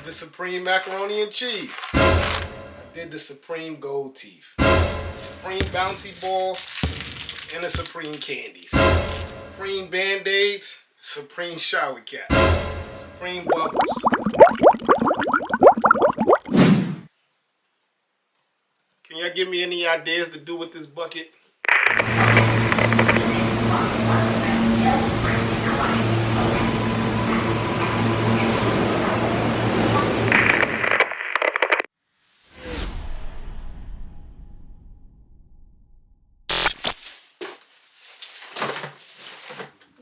the Supreme Macaroni and Cheese. I did the Supreme Gold Teeth. The Supreme Bouncy Ball. And the Supreme Candies. Supreme Band-Aids. Supreme Shower Cap. Supreme Bubbles. Can y'all give me any ideas to do with this bucket?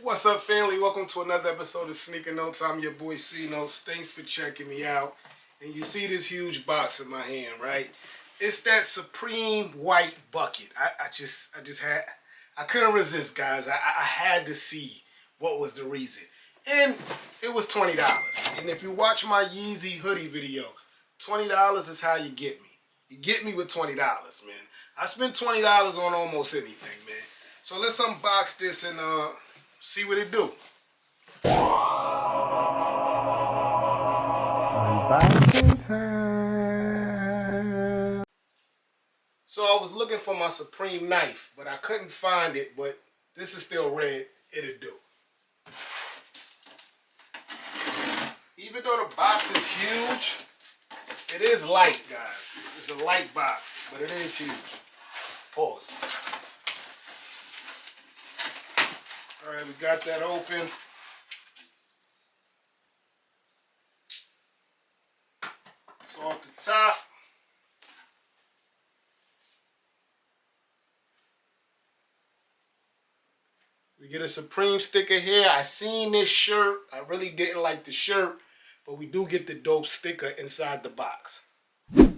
What's up, family? Welcome to another episode of Sneaker Notes. I'm your boy C Notes. Thanks for checking me out. And you see this huge box in my hand, right? It's that Supreme white bucket. I couldn't resist, guys. I had to see what was the reason. And it was $20. And if you watch my Yeezy hoodie video, $20 is how you get me. You get me with $20, man. I spent $20 on almost anything, man. So let's unbox this and see what it do. Unboxing time. So I was looking for my Supreme knife, but I couldn't find it. But this is still red. It'll do. Even though the box is huge, it is light, guys. It's a light box, but it is huge. Pause. All right, we got that open. So off the top, we get a Supreme sticker here. I seen this shirt. I really didn't like the shirt, but we do get the dope sticker inside the box. Tons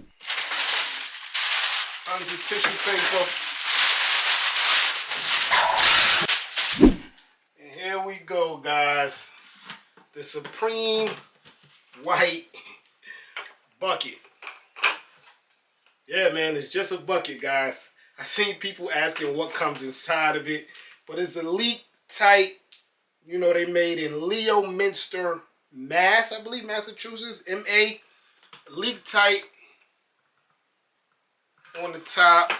of tissue paper. Here we go, guys. The Supreme white bucket. Yeah, man, it's just a bucket, guys. I seen people asking what comes inside of it, but it's a Leaktite. You know, they made in Leominster, Mass, I believe, Massachusetts, MA. Leaktite on the top.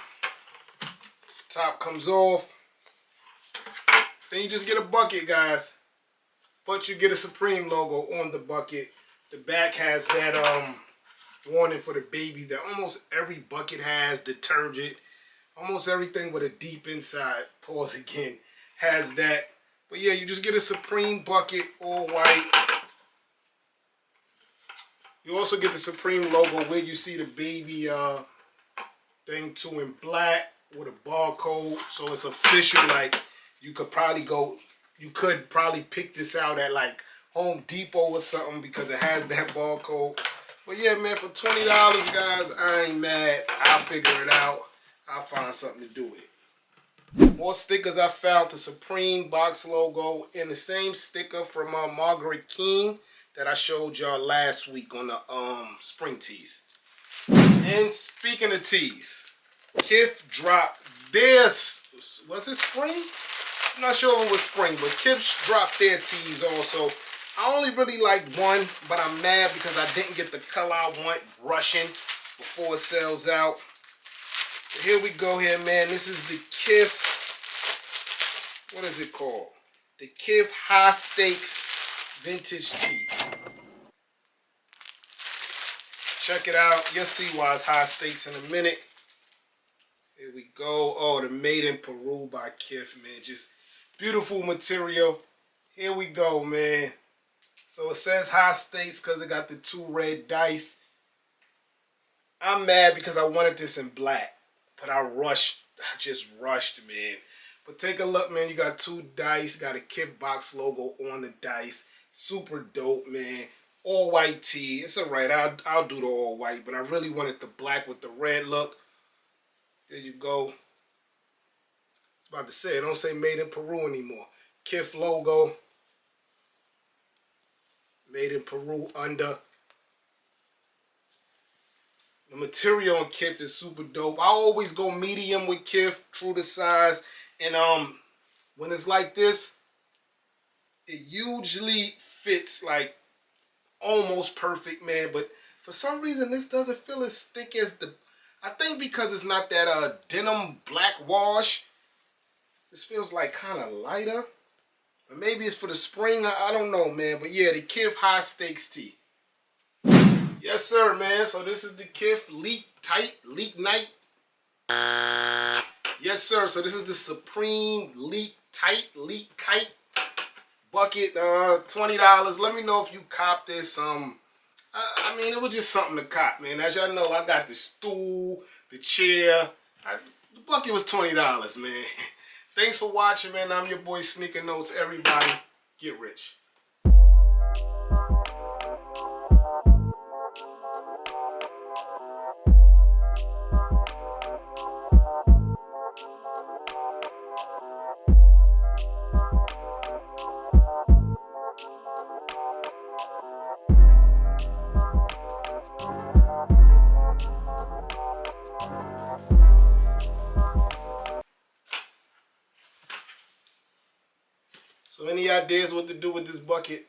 Top comes off. Then you just get a bucket, guys. But you get a Supreme logo on the bucket. The back has that warning for the babies that almost every bucket has. Detergent. Almost everything with a deep inside, pause again, has that. But yeah, you just get a Supreme bucket, all white. You also get the Supreme logo where you see the baby thing too in black with a barcode. So it's official, like, you could probably pick this out at like Home Depot or something because it has that barcode. But yeah, man, for $20, guys, I ain't mad. I'll figure it out. I'll find something to do with it. More stickers I found, the Supreme box logo and the same sticker from Margaret King that I showed y'all last week on the spring tees. And speaking of tees, Kith dropped this. Was it spring? I'm not sure if it was spring, but Kith dropped their tees also. I only really liked one, but I'm mad because I didn't get the color I want, Russian, before it sells out. But here we go here, man. This is the Kith, what is it called? The Kith High Stakes Vintage Tee. Check it out. You'll see why it's high stakes in a minute. Here we go. Oh, the Made in Peru by Kith, man. Just beautiful material. Here we go, man. So it says high stakes because it got the 2 red dice. I'm mad because I wanted this in black, but I just rushed, man. But take a look, man. You got 2 dice. Got a Kith box logo on the dice. Super dope, man. All white tee. It's alright. I'll do the all white, but I really wanted the black with the red look. There you go. I was about to say, it don't say Made in Peru anymore. Kith logo. Made in Peru under. The material on Kith is super dope. I always go medium with Kith, true to size. And when it's like this, it usually fits like almost perfect, man. But for some reason, this doesn't feel as thick as the... I think because it's not that denim black wash. This feels like kind of lighter. But maybe it's for the spring. I don't know, man. But yeah, the Kith High Stakes Tee. Yes, sir, man. So this is the Kith Leaktite. Yes, sir. So this is the Supreme Leaktite bucket. $20. Let me know if you cop this. I mean, it was just something to cop, man. As y'all know, I got the stool, the chair. The bucket was $20, man. Thanks for watching, man. I'm your boy Sneaker Notes. Everybody, get rich. So any ideas what to do with this bucket?